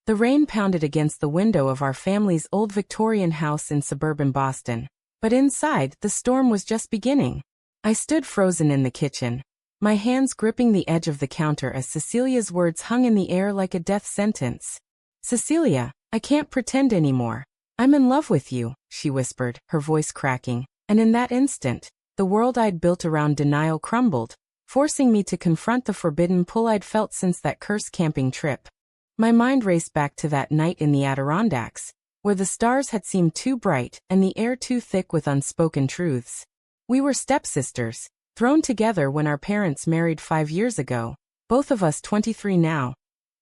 The rain pounded against the window of our family's old Victorian house in suburban Boston. But inside, the storm was just beginning. I stood frozen in the kitchen, my hands gripping the edge of the counter as Cecilia's words hung in the air like a death sentence. "Cecilia, I can't pretend anymore. I'm in love with you," she whispered, her voice cracking. And in that instant, the world I'd built around denial crumbled, forcing me to confront the forbidden pull I'd felt since that cursed camping trip. My mind raced back to that night in the Adirondacks, where the stars had seemed too bright and the air too thick with unspoken truths. We were stepsisters, thrown together when our parents married 5 years ago, both of us 23 now,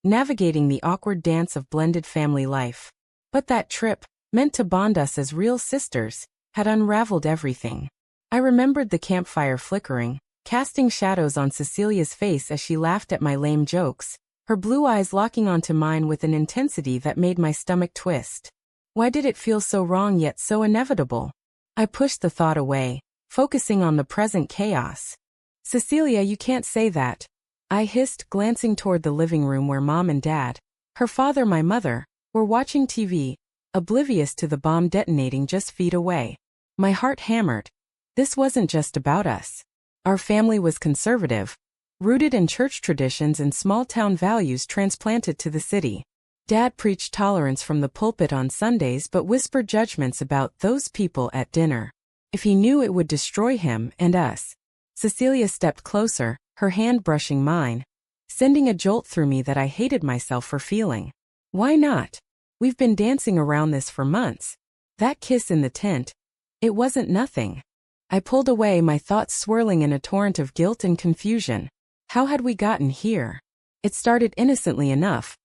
navigating the awkward dance of blended family life. But that trip, meant to bond us as real sisters, had unraveled everything. I remembered the campfire flickering, casting shadows on Cecilia's face as she laughed at my lame jokes, her blue eyes locking onto mine with an intensity that made my stomach twist. Why did it feel so wrong yet so inevitable? I pushed the thought away, focusing on the present chaos. "Cecilia, you can't say that," I hissed, glancing toward the living room where Mom and Dad, her father, my mother, were watching TV, oblivious to the bomb detonating just feet away. My heart hammered. This wasn't just about us. Our family was conservative, rooted in church traditions and small-town values transplanted to the city. Dad preached tolerance from the pulpit on Sundays but whispered judgments about those people at dinner. If he knew, it would destroy him and us. Cecilia stepped closer, her hand brushing mine, sending a jolt through me that I hated myself for feeling. Why not? We've been dancing around this for months. That kiss in the tent, it wasn't nothing. I pulled away, my thoughts swirling in a torrent of guilt and confusion. How had we gotten here? It started innocently enough.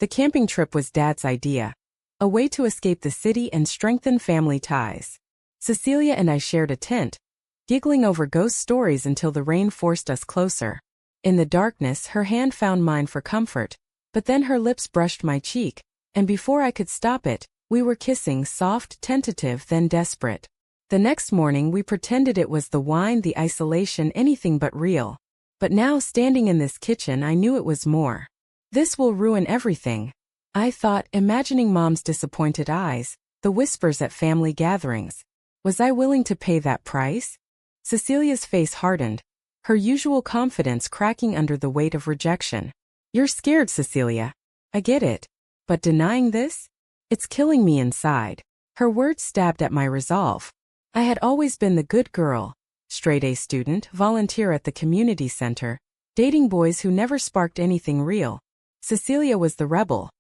The camping trip was Dad's idea, a way to escape the city and strengthen family ties. Cecilia and I shared a tent, giggling over ghost stories until the rain forced us closer. In the darkness, her hand found mine for comfort, but then her lips brushed my cheek, and before I could stop it, we were kissing, soft, tentative, then desperate. The next morning we pretended it was the wine, the isolation, anything but real. But now, standing in this kitchen, I knew it was more. "This will ruin everything," I thought, imagining Mom's disappointed eyes, the whispers at family gatherings. Was I willing to pay that price? Cecilia's face hardened, her usual confidence cracking under the weight of rejection. "You're scared, Cecilia. I get it. But denying this? It's killing me inside." Her words stabbed at my resolve. I had always been the good girl, straight-A student, volunteer at the community center, dating boys who never sparked anything real. Cecilia was the rebel.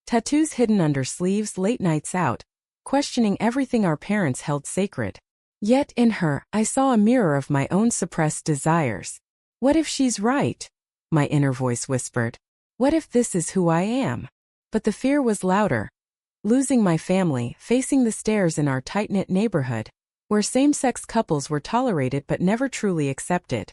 Tattoos hidden under sleeves, late nights out, questioning everything our parents held sacred. Yet in her, I saw a mirror of my own suppressed desires. "What if she's right?" my inner voice whispered. "What if this is who I am?" But the fear was louder. Losing my family, facing the stares in our tight-knit neighborhood, where same-sex couples were tolerated but never truly accepted.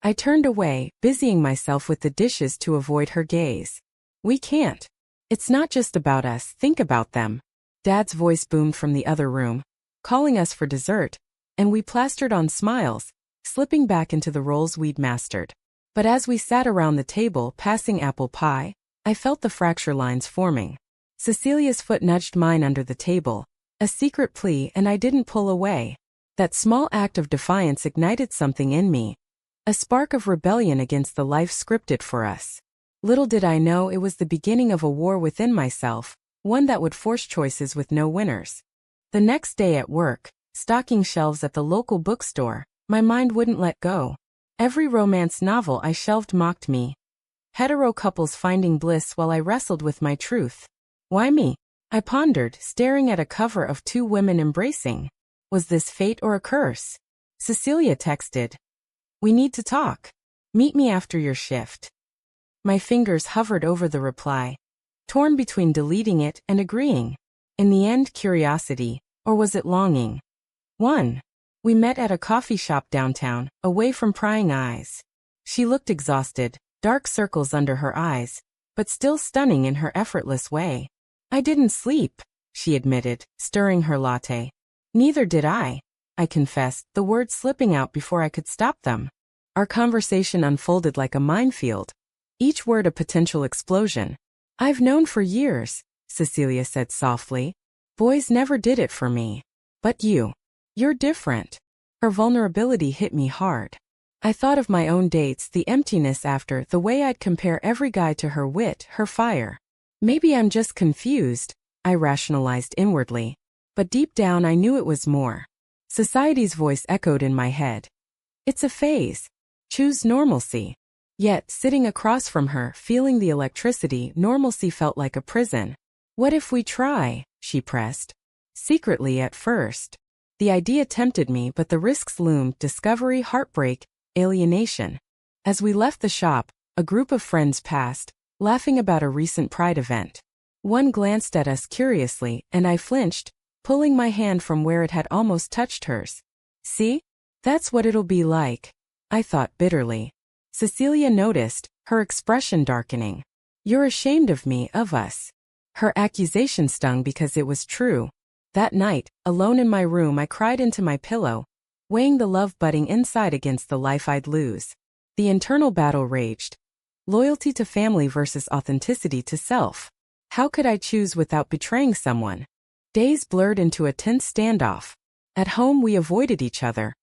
I turned away, busying myself with the dishes to avoid her gaze. "We can't. It's not just about us, think about them." Dad's voice boomed from the other room, calling us for dessert, and we plastered on smiles, slipping back into the roles we'd mastered. But as we sat around the table, passing apple pie, I felt the fracture lines forming. Cecilia's foot nudged mine under the table, a secret plea, and I didn't pull away. That small act of defiance ignited something in me, a spark of rebellion against the life scripted for us. Little did I know it was the beginning of a war within myself, one that would force choices with no winners. The next day at work, stocking shelves at the local bookstore, my mind wouldn't let go. Every romance novel I shelved mocked me. Hetero couples finding bliss while I wrestled with my truth. Why me? I pondered, staring at a cover of two women embracing. Was this fate or a curse? Cecilia texted, "We need to talk. Meet me after your shift." My fingers hovered over the reply, torn between deleting it and agreeing. In the end, curiosity, or was it longing? 1. We met at a coffee shop downtown, away from prying eyes. She looked exhausted, dark circles under her eyes, but still stunning in her effortless way. "I didn't sleep," she admitted, stirring her latte. "Neither did I confessed, the words slipping out before I could stop them. Our conversation unfolded like a minefield, each word a potential explosion. I've known for years, Cecilia said softly. Boys never did it for me. But you're different. Her vulnerability hit me hard. I thought of my own dates, the emptiness after, the way I'd compare every guy to her wit, her fire. Maybe I'm just confused, I rationalized inwardly. But deep down I knew it was more. Society's voice echoed in my head. It's a phase. Choose normalcy. Yet, sitting across from her, feeling the electricity, normalcy felt like a prison. What if we try? She pressed. Secretly at first. The idea tempted me, but the risks loomed: discovery, heartbreak, alienation. As we left the shop, a group of friends passed, laughing about a recent Pride event. One glanced at us curiously, and I flinched, pulling my hand from where it had almost touched hers. See? That's what it'll be like, I thought bitterly. Cecilia noticed, her expression darkening. You're ashamed of me, of us. Her accusation stung because it was true. That night, alone in my room, I cried into my pillow, weighing the love budding inside against the life I'd lose. The internal battle raged. Loyalty to family versus authenticity to self. How could I choose without betraying someone? Days blurred into a tense standoff. At home we avoided each other,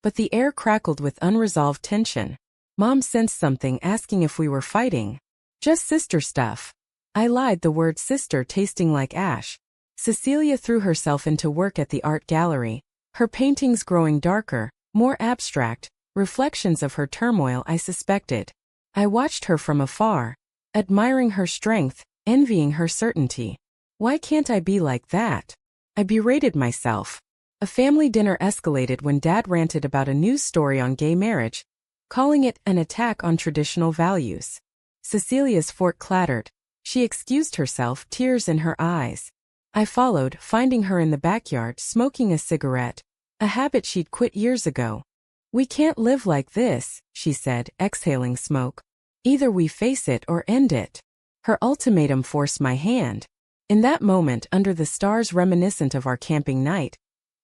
but the air crackled with unresolved tension. Mom sensed something, asking if we were fighting. Just sister stuff. I lied, the word sister tasting like ash. Cecilia threw herself into work at the art gallery, her paintings growing darker, more abstract, reflections of her turmoil, I suspected. I watched her from afar, admiring her strength, envying her certainty. Why can't I be like that? I berated myself. A family dinner escalated when Dad ranted about a news story on gay marriage, calling it an attack on traditional values. Cecilia's fork clattered. She excused herself, tears in her eyes. I followed, finding her in the backyard smoking a cigarette, a habit she'd quit years ago. We can't live like this, she said, exhaling smoke. Either we face it or end it. Her ultimatum forced my hand. In that moment, under the stars reminiscent of our camping night,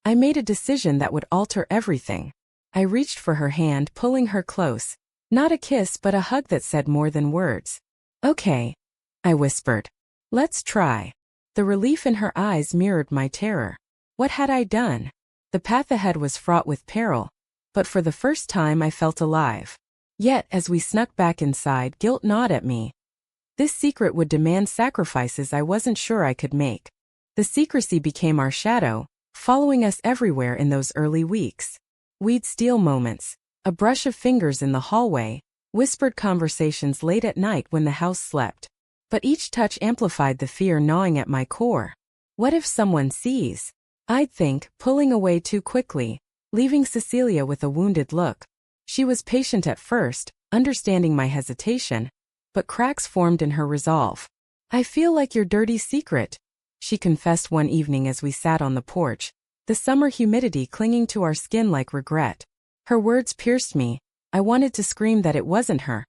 I made a decision that would alter everything. I reached for her hand, pulling her close. Not a kiss, but a hug that said more than words. Okay, I whispered. Let's try. The relief in her eyes mirrored my terror. What had I done? The path ahead was fraught with peril, but for the first time I felt alive. Yet, as we snuck back inside, guilt gnawed at me. This secret would demand sacrifices I wasn't sure I could make. The secrecy became our shadow, following us everywhere in those early weeks. We'd steal moments, a brush of fingers in the hallway, whispered conversations late at night when the house slept. But each touch amplified the fear gnawing at my core. What if someone sees? I'd think, pulling away too quickly, leaving Cecilia with a wounded look. She was patient at first, understanding my hesitation, but cracks formed in her resolve. I feel like your dirty secret, she confessed one evening as we sat on the porch, the summer humidity clinging to our skin like regret. Her words pierced me. I wanted to scream that it wasn't her.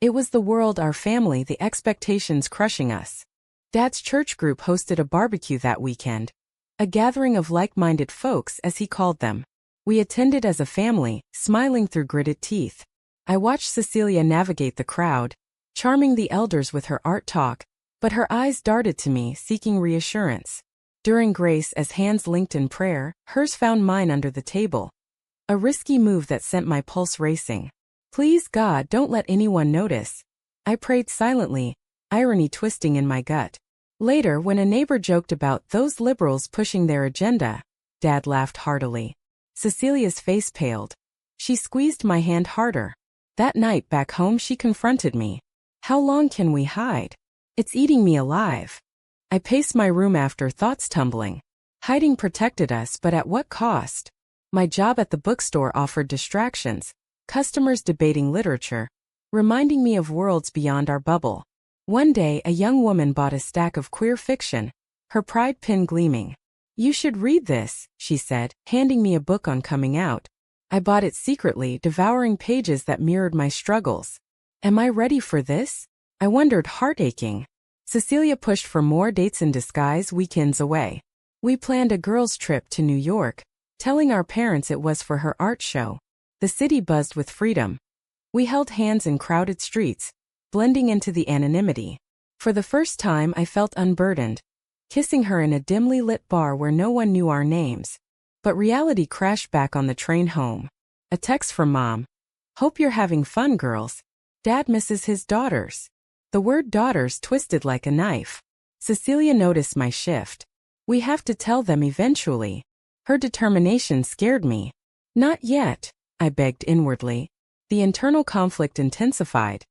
It was the world, our family, the expectations crushing us. Dad's church group hosted a barbecue that weekend. A gathering of like-minded folks, as he called them. We attended as a family, smiling through gritted teeth. I watched Cecilia navigate the crowd, charming the elders with her art talk, but her eyes darted to me, seeking reassurance. During grace, as hands linked in prayer, hers found mine under the table. A risky move that sent my pulse racing. Please God, don't let anyone notice. I prayed silently, irony twisting in my gut. Later, when a neighbor joked about those liberals pushing their agenda, Dad laughed heartily. Cecilia's face paled. She squeezed my hand harder. That night back home she confronted me. How long can we hide? It's eating me alive. I paced my room after, thoughts tumbling. Hiding protected us, but at what cost? My job at the bookstore offered distractions. Customers debating literature, reminding me of worlds beyond our bubble. One day, a young woman bought a stack of queer fiction, her pride pin gleaming. You should read this, she said, handing me a book on coming out. I bought it secretly, devouring pages that mirrored my struggles. Am I ready for this? I wondered, heart aching. Cecilia pushed for more dates in disguise, weekends away. We planned a girls' trip to New York, telling our parents it was for her art show. The city buzzed with freedom. We held hands in crowded streets, blending into the anonymity. For the first time I felt unburdened, kissing her in a dimly lit bar where no one knew our names. But reality crashed back on the train home. A text from Mom. "Hope you're having fun, girls. Dad misses his daughters." The word daughters twisted like a knife. Cecilia noticed my shift. "We have to tell them eventually." Her determination scared me. "Not yet," I begged inwardly. The internal conflict intensified.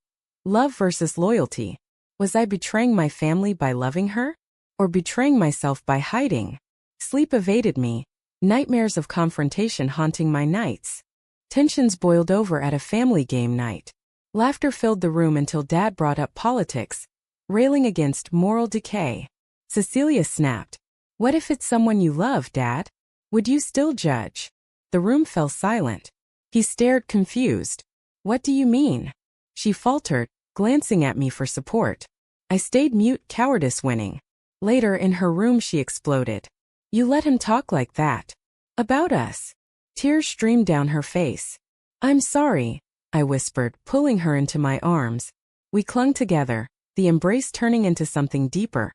Love versus loyalty. Was I betraying my family by loving her? Or betraying myself by hiding? Sleep evaded me, nightmares of confrontation haunting my nights. Tensions boiled over at a family game night. Laughter filled the room until Dad brought up politics, railing against moral decay. Cecilia snapped. "What if it's someone you love, Dad? Would you still judge?" The room fell silent. He stared confused. "What do you mean?" She faltered, glancing at me for support. I stayed mute, cowardice winning. Later in her room she exploded. "You let him talk like that. About us." Tears streamed down her face. "I'm sorry," I whispered, pulling her into my arms. We clung together, the embrace turning into something deeper.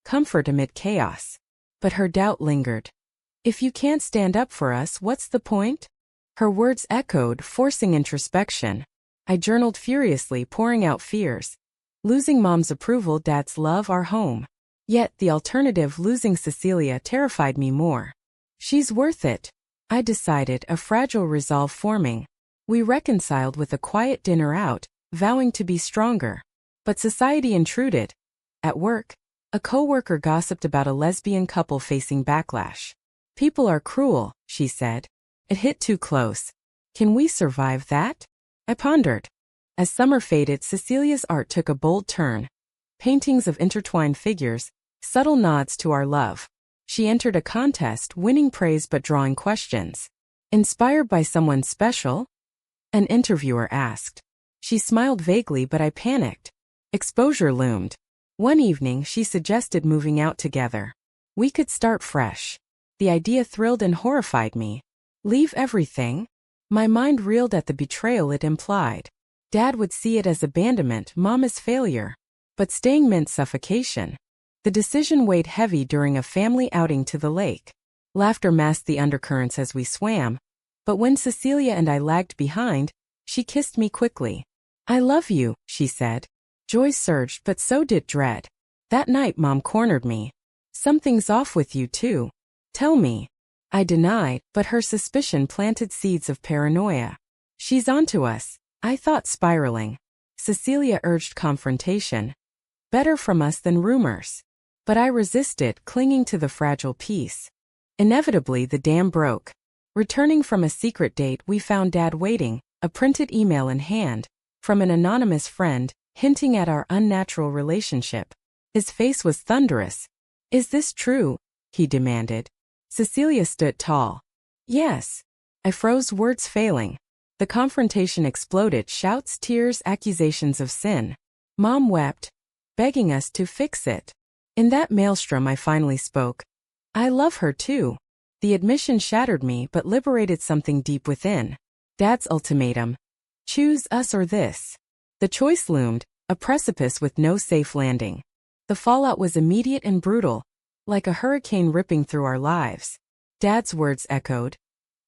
Comfort amid chaos. But her doubt lingered. "If you can't stand up for us, what's the point?" Her words echoed, forcing introspection. I journaled furiously, pouring out fears. Losing Mom's approval, Dad's love, our home. Yet the alternative, losing Cecilia, terrified me more. "She's worth it," I decided, a fragile resolve forming. We reconciled with a quiet dinner out, vowing to be stronger. But society intruded. At work, a coworker gossiped about a lesbian couple facing backlash. "People are cruel," she said. It hit too close. Can we survive that? I pondered. As summer faded, Cecilia's art took a bold turn. Paintings of intertwined figures, subtle nods to our love. She entered a contest, winning praise but drawing questions. "Inspired by someone special?" an interviewer asked. She smiled vaguely, but I panicked. Exposure loomed. One evening, she suggested moving out together. We could start fresh. The idea thrilled and horrified me. Leave everything? My mind reeled at the betrayal it implied. Dad would see it as abandonment, Mom as failure. But staying meant suffocation. The decision weighed heavy during a family outing to the lake. Laughter masked the undercurrents as we swam. But when Cecilia and I lagged behind, she kissed me quickly. "I love you," she said. Joy surged, but so did dread. That night, Mom cornered me. "Something's off with you too. Tell me." I denied, but her suspicion planted seeds of paranoia. "She's onto us," I thought, spiraling. Cecilia urged confrontation. Better from us than rumors. But I resisted, clinging to the fragile peace. Inevitably, the dam broke. Returning from a secret date, we found Dad waiting, a printed email in hand, from an anonymous friend, hinting at our unnatural relationship. His face was thunderous. "Is this true?" he demanded. Cecilia stood tall. "Yes." I froze, words failing. The confrontation exploded, shouts, tears, accusations of sin. Mom wept, begging us to fix it. In that maelstrom I finally spoke. "I love her too." The admission shattered me but liberated something deep within. Dad's ultimatum. Choose us or this. The choice loomed, a precipice with no safe landing. The fallout was immediate and brutal, like a hurricane ripping through our lives. Dad's words echoed.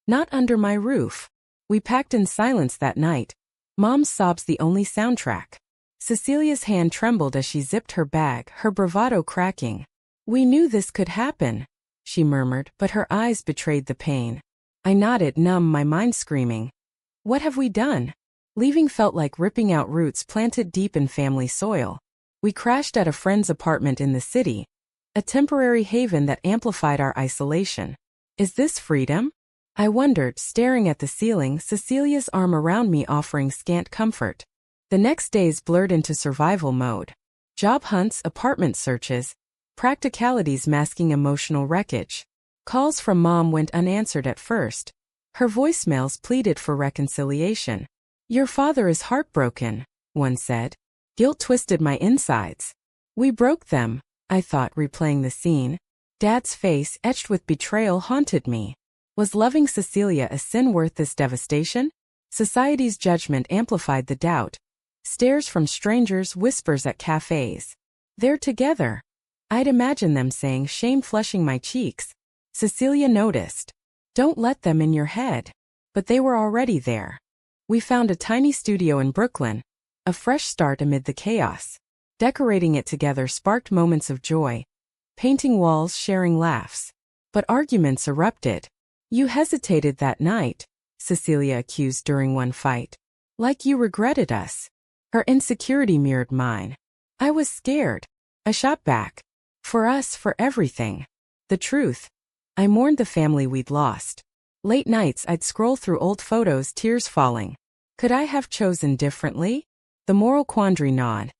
"Not under my roof." We packed in silence that night, Mom's sobs the only soundtrack. Cecilia's hand trembled as she zipped her bag, her bravado cracking. "We knew this could happen," she murmured, but her eyes betrayed the pain. I nodded, numb, my mind screaming. What have we done? Leaving felt like ripping out roots planted deep in family soil. We crashed at a friend's apartment in the city, a temporary haven that amplified our isolation. Is this freedom? I wondered, staring at the ceiling, Cecilia's arm around me offering scant comfort. The next days blurred into survival mode. Job hunts, apartment searches, practicalities masking emotional wreckage. Calls from Mom went unanswered at first. Her voicemails pleaded for reconciliation. Your father is heartbroken, one said. Guilt twisted my insides. We broke them, I thought, replaying the scene. Dad's face, etched with betrayal, haunted me. Was loving Cecilia a sin worth this devastation? Society's judgment amplified the doubt. Stares from strangers, whispers at cafes. They're together. I'd imagine them saying, shame flushing my cheeks. Cecilia noticed. Don't let them in your head. But they were already there. We found a tiny studio in Brooklyn, a fresh start amid the chaos. Decorating it together sparked moments of joy, painting walls, sharing laughs. But arguments erupted. You hesitated that night, Cecilia accused during one fight. Like you regretted us. Her insecurity mirrored mine. I was scared. I shot back. For us, for everything. The truth. I mourned the family we'd lost. Late nights I'd scroll through old photos, tears falling. Could I have chosen differently? The moral quandary gnawed.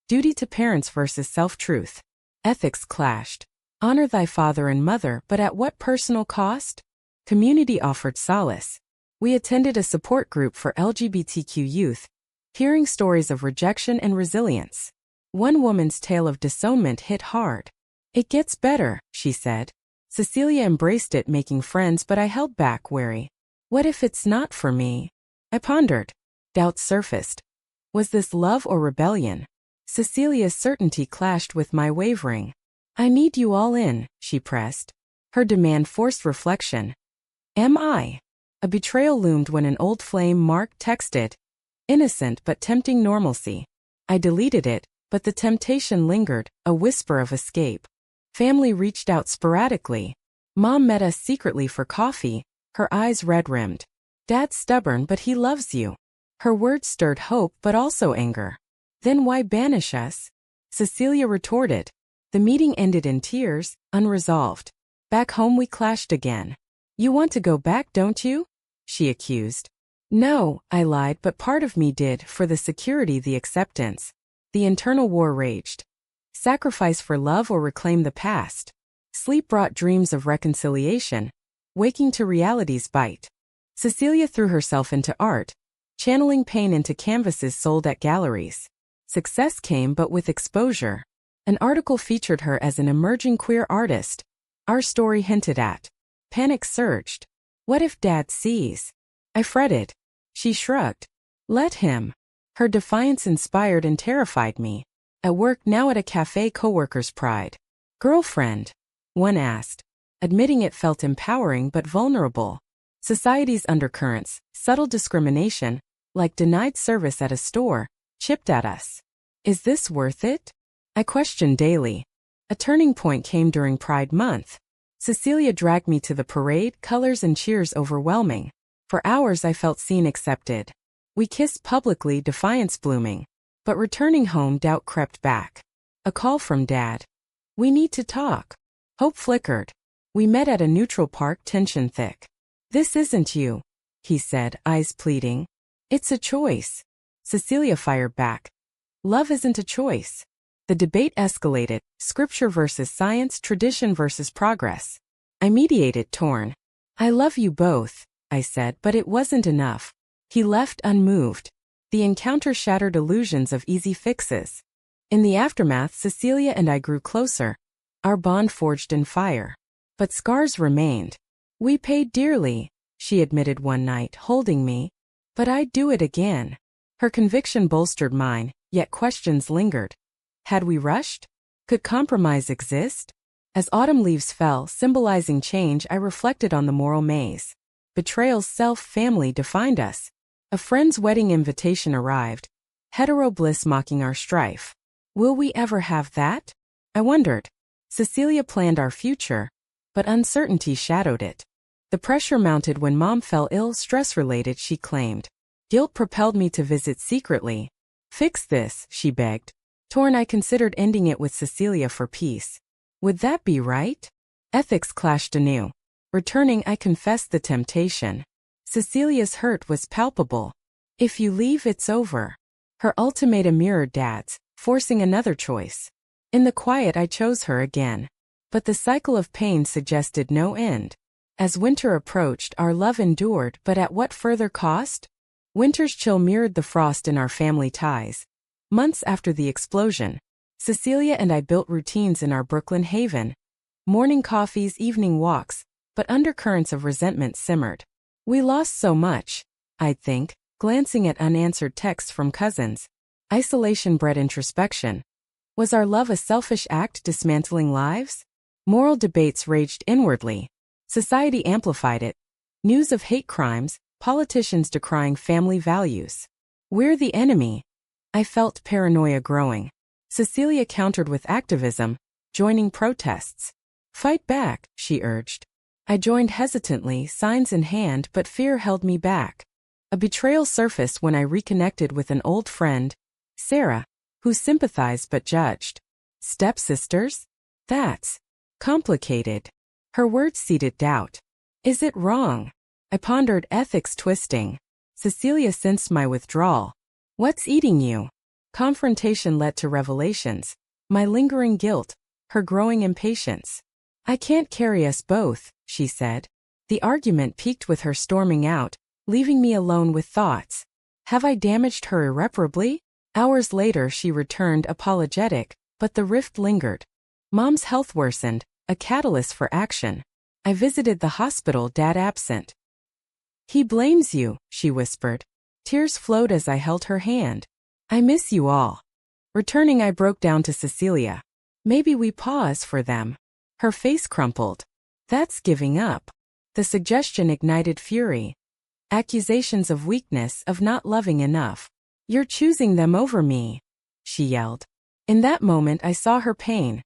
Duty to parents versus self-truth. Ethics clashed. Honor thy father and mother, but at what personal cost? Community offered solace. We attended a support group for LGBTQ youth, hearing stories of rejection and resilience. One woman's tale of disownment hit hard. It gets better, she said. Cecilia embraced it, making friends, but I held back, wary. What if it's not for me? I pondered. Doubts surfaced. Was this love or rebellion? Cecilia's certainty clashed with my wavering. I need you all in, she pressed. Her demand forced reflection. Am I? A betrayal loomed when an old flame, Mark, texted. Innocent but tempting normalcy. I deleted it, but the temptation lingered, a whisper of escape. Family reached out sporadically. Mom met us secretly for coffee, her eyes red-rimmed. Dad's stubborn, but he loves you. Her words stirred hope but also anger. Then why banish us? Cecilia retorted. The meeting ended in tears, unresolved. Back home we clashed again. You want to go back, don't you? She accused. No, I lied, but part of me did, for the security, the acceptance. The internal war raged. Sacrifice for love or reclaim the past. Sleep brought dreams of reconciliation. Waking to reality's bite. Cecilia threw herself into art, channeling pain into canvases sold at galleries. Success came but with exposure. An article featured her as an emerging queer artist. Our story hinted at. Panic surged. What if Dad sees? I fretted. She shrugged. Let him. Her defiance inspired and terrified me. At work now, at a cafe, coworkers' pride. Girlfriend? One asked. Admitting it felt empowering but vulnerable. Society's undercurrents, subtle discrimination, like denied service at a store, chipped at us. Is this worth it? I questioned daily. A turning point came during Pride Month. Cecilia dragged me to the parade, colors and cheers overwhelming. For hours I felt seen, accepted. We kissed publicly, defiance blooming. But returning home, doubt crept back. A call from Dad. We need to talk. Hope flickered. We met at a neutral park, tension thick. This isn't you, he said, eyes pleading. It's a choice. Cecilia fired back. Love isn't a choice. The debate escalated, scripture versus science, tradition versus progress. I mediated, torn. I love you both, I said, but it wasn't enough. He left unmoved. The encounter shattered illusions of easy fixes. In the aftermath, Cecilia and I grew closer, our bond forged in fire. But scars remained. We paid dearly, she admitted one night, holding me. But I'd do it again. Her conviction bolstered mine, yet questions lingered. Had we rushed? Could compromise exist? As autumn leaves fell, symbolizing change, I reflected on the moral maze. Betrayal's self-family defined us. A friend's wedding invitation arrived. Hetero bliss mocking our strife. Will we ever have that? I wondered. Cecilia planned our future, but uncertainty shadowed it. The pressure mounted when Mom fell ill, stress-related, she claimed. Guilt propelled me to visit secretly. Fix this, she begged. Torn, I considered ending it with Cecilia for peace. Would that be right? Ethics clashed anew. Returning, I confessed the temptation. Cecilia's hurt was palpable. If you leave, it's over. Her ultimatum mirrored Dad's, forcing another choice. In the quiet, I chose her again. But the cycle of pain suggested no end. As winter approached, our love endured, but at what further cost? Winter's chill mirrored the frost in our family ties. Months after the explosion, Cecilia and I built routines in our Brooklyn haven. Morning coffees, evening walks, but undercurrents of resentment simmered. We lost so much, I'd think, glancing at unanswered texts from cousins. Isolation bred introspection. Was our love a selfish act dismantling lives? Moral debates raged inwardly. Society amplified it. News of hate crimes, politicians decrying family values. We're the enemy. I felt paranoia growing. Cecilia countered with activism, joining protests. Fight back, she urged. I joined hesitantly, signs in hand, but fear held me back. A betrayal surfaced when I reconnected with an old friend, Sarah, who sympathized but judged. Stepsisters? That's complicated. Her words seeded doubt. Is it wrong? I pondered, ethics twisting. Cecilia sensed my withdrawal. What's eating you? Confrontation led to revelations. My lingering guilt, her growing impatience. I can't carry us both, she said. The argument peaked with her storming out, leaving me alone with thoughts. Have I damaged her irreparably? Hours later she returned apologetic, but the rift lingered. Mom's health worsened, a catalyst for action. I visited the hospital, Dad absent. He blames you, she whispered. Tears flowed as I held her hand. I miss you all. Returning, I broke down to Cecilia. Maybe we pause for them. Her face crumpled. That's giving up. The suggestion ignited fury. Accusations of weakness, of not loving enough. You're choosing them over me, she yelled. In that moment I saw her pain.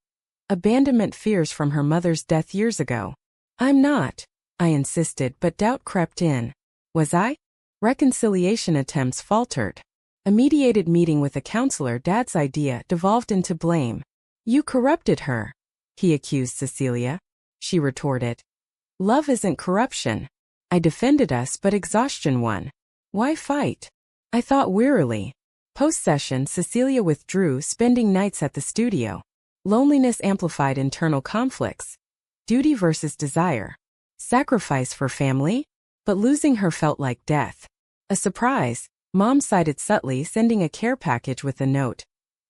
Abandonment fears from her mother's death years ago. I'm not, I insisted, but doubt crept in. Was I? Reconciliation attempts faltered. A mediated meeting with a counselor, Dad's idea, devolved into blame. You corrupted her, he accused Cecilia. She retorted. Love isn't corruption. I defended us, but exhaustion won. Why fight? I thought wearily. Post-session, Cecilia withdrew, spending nights at the studio. Loneliness amplified internal conflicts. Duty versus desire. Sacrifice for family? But losing her felt like death. A surprise, Mom sided subtly, sending a care package with a note.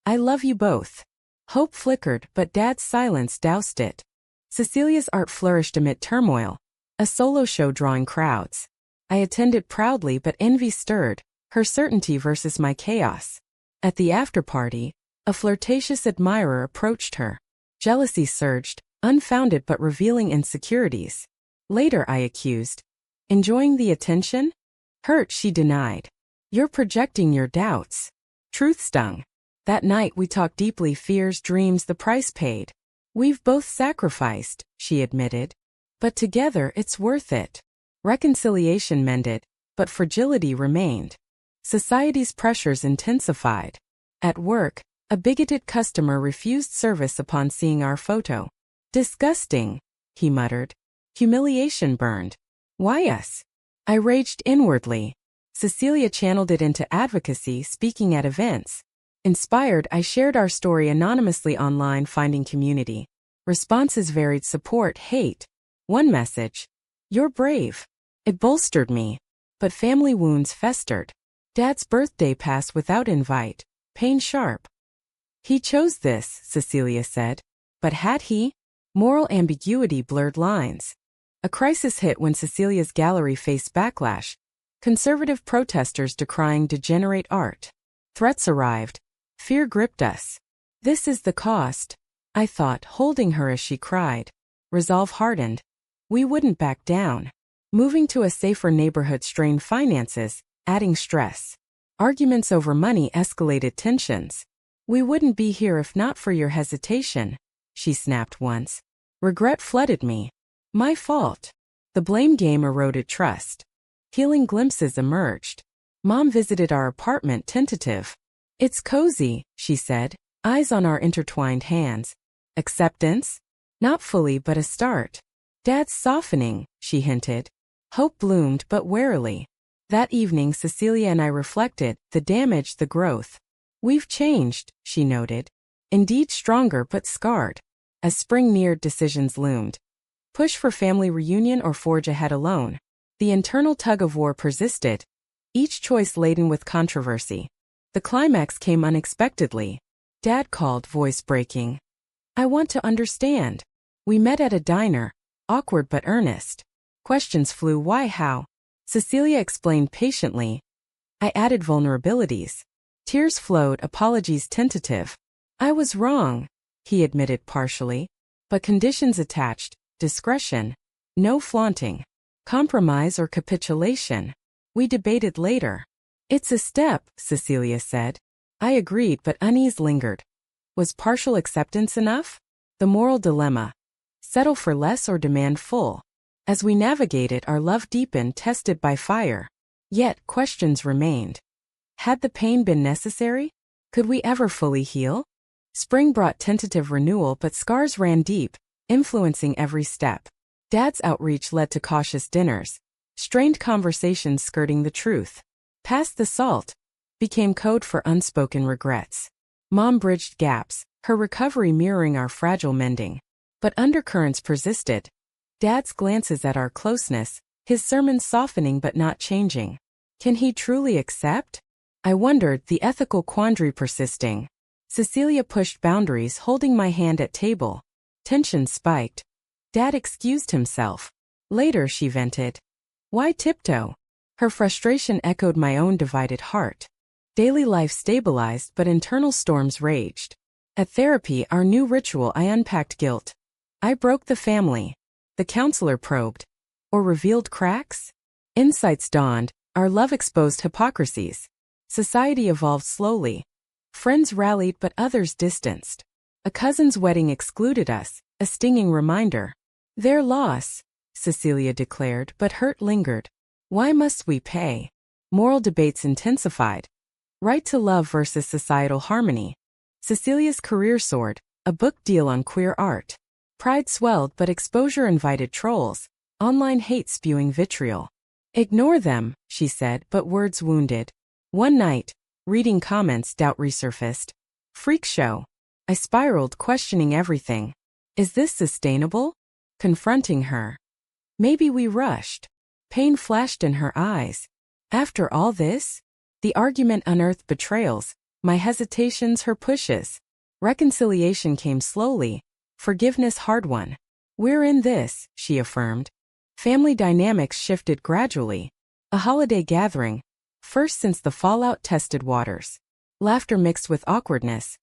I love you both. Hope flickered, but Dad's silence doused it. Cecilia's art flourished amid turmoil, a solo show drawing crowds. I attended proudly, but envy stirred, her certainty versus my chaos. At the after-party, a flirtatious admirer approached her. Jealousy surged, unfounded but revealing insecurities. Later I accused. Enjoying the attention? Hurt, she denied. You're projecting your doubts. Truth stung. That night we talked deeply, fears, dreams, the price paid. We've both sacrificed, she admitted. But together it's worth it. Reconciliation mended, but fragility remained. Society's pressures intensified. At work, a bigoted customer refused service upon seeing our photo. Disgusting, he muttered. Humiliation burned. Why us? I raged inwardly. Cecilia channeled it into advocacy, speaking at events. Inspired, I shared our story anonymously online, finding community. Responses varied: support, hate. One message: you're brave. It bolstered me. But family wounds festered. Dad's birthday passed without invite. Pain sharp. He chose this, Cecilia said. But had he? Moral ambiguity blurred lines. A crisis hit when Cecilia's gallery faced backlash. Conservative protesters decrying degenerate art. Threats arrived. Fear gripped us. This is the cost, I thought, holding her as she cried. Resolve hardened. We wouldn't back down. Moving to a safer neighborhood strained finances, adding stress. Arguments over money escalated tensions. We wouldn't be here if not for your hesitation, she snapped once. Regret flooded me. My fault. The blame game eroded trust. Healing glimpses emerged. Mom visited our apartment, tentative. It's cozy, she said, eyes on our intertwined hands. Acceptance? Not fully, but a start. Dad's softening, she hinted. Hope bloomed, but warily. That evening Cecilia and I reflected, the damage, the growth. We've changed, she noted. Indeed stronger but scarred. As spring neared, decisions loomed. Push for family reunion or forge ahead alone. The internal tug-of-war persisted, each choice laden with controversy. The climax came unexpectedly. Dad called, voice breaking. I want to understand. We met at a diner, awkward but earnest. Questions flew: why, how? Cecilia explained patiently. I added vulnerabilities. Tears flowed, apologies tentative. I was wrong, he admitted partially. But conditions attached, discretion, no flaunting, compromise or capitulation. We debated later. It's a step, Cecilia said. I agreed, but unease lingered. Was partial acceptance enough? The moral dilemma. Settle for less or demand full. As we navigated, our love deepened, tested by fire. Yet, questions remained. Had the pain been necessary? Could we ever fully heal? Spring brought tentative renewal, but scars ran deep, influencing every step. Dad's outreach led to cautious dinners, strained conversations skirting the truth. Past the salt became code for unspoken regrets. Mom bridged gaps, her recovery mirroring our fragile mending. But undercurrents persisted. Dad's glances at our closeness, his sermons softening but not changing. Can he truly accept? I wondered, the ethical quandary persisting. Cecilia pushed boundaries, holding my hand at table. Tension spiked. Dad excused himself. Later she vented. Why tiptoe? Her frustration echoed my own divided heart. Daily life stabilized, but internal storms raged. At therapy, our new ritual, I unpacked guilt. I broke the family. The counselor probed. Or revealed cracks? Insights dawned, our love exposed hypocrisies. Society evolved slowly. Friends rallied, but others distanced. A cousin's wedding excluded us, a stinging reminder. Their loss, Cecilia declared, but hurt lingered. Why must we pay? Moral debates intensified. Right to love versus societal harmony. Cecilia's career soared, a book deal on queer art. Pride swelled, but exposure invited trolls, online hate spewing vitriol. Ignore them, she said, but words wounded. One night, reading comments, doubt resurfaced. Freak show. I spiraled, questioning everything. Is this sustainable? Confronting her. Maybe we rushed. Pain flashed in her eyes. After all this? The argument unearthed betrayals, my hesitations, her pushes. Reconciliation came slowly, forgiveness hard-won. We're in this, she affirmed. Family dynamics shifted gradually. A holiday gathering, first since the fallout, tested waters. Laughter mixed with awkwardness.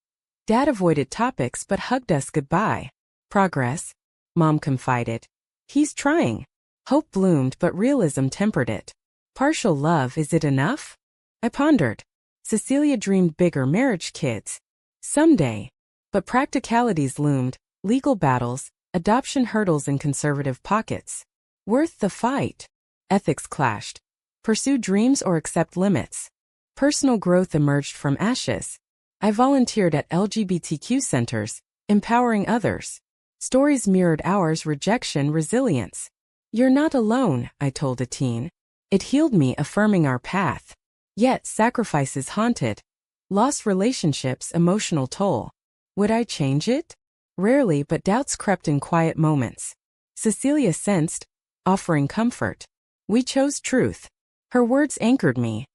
Dad avoided topics but hugged us goodbye. Progress, Mom confided. He's trying. Hope bloomed, but realism tempered it. Partial love, is it enough? I pondered. Cecilia dreamed bigger, marriage, kids. Someday. But practicalities loomed, legal battles, adoption hurdles in conservative pockets. Worth the fight. Ethics clashed. Pursue dreams or accept limits. Personal growth emerged from ashes. I volunteered at LGBTQ centers, empowering others. Stories mirrored ours, rejection, resilience. You're not alone, I told a teen. It healed me, affirming our path. Yet sacrifices haunted. Lost relationships, emotional toll. Would I change it? Rarely, but doubts crept in quiet moments. Cecilia sensed, offering comfort. We chose truth. Her words anchored me.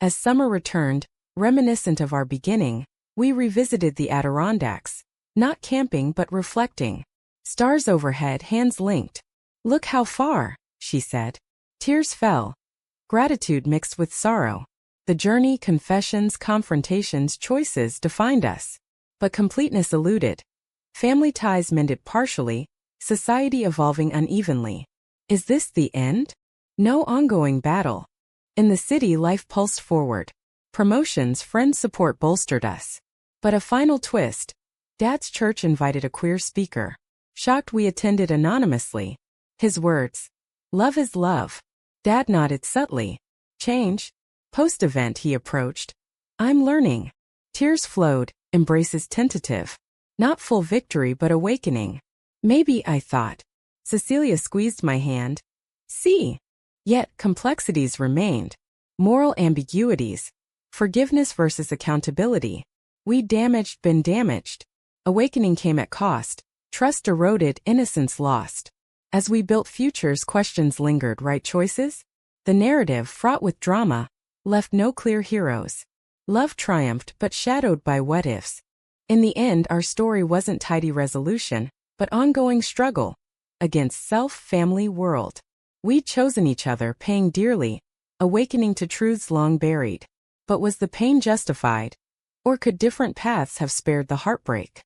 As summer returned, reminiscent of our beginning, we revisited the Adirondacks. Not camping but reflecting. Stars overhead, hands linked. Look how far, she said. Tears fell. Gratitude mixed with sorrow. The journey, confessions, confrontations, choices defined us. But completeness eluded. Family ties mended partially, society evolving unevenly. Is this the end? No ongoing battle. In the city, life pulsed forward. Promotions, friend support bolstered us. But a final twist. Dad's church invited a queer speaker. Shocked, we attended anonymously. His words. Love is love. Dad nodded subtly. Change. Post-event he approached. I'm learning. Tears flowed, embraces tentative. Not full victory but awakening. Maybe, I thought. Cecilia squeezed my hand. See. Yet, complexities remained. Moral ambiguities. Forgiveness versus accountability. We damaged, been damaged. Awakening came at cost. Trust eroded, innocence lost. As we built futures, questions lingered. Right choices? The narrative, fraught with drama, left no clear heroes. Love triumphed, but shadowed by what-ifs. In the end, our story wasn't tidy resolution, but ongoing struggle. Against self, family, world. We'd chosen each other, paying dearly, awakening to truths long buried. But was the pain justified? Or could different paths have spared the heartbreak?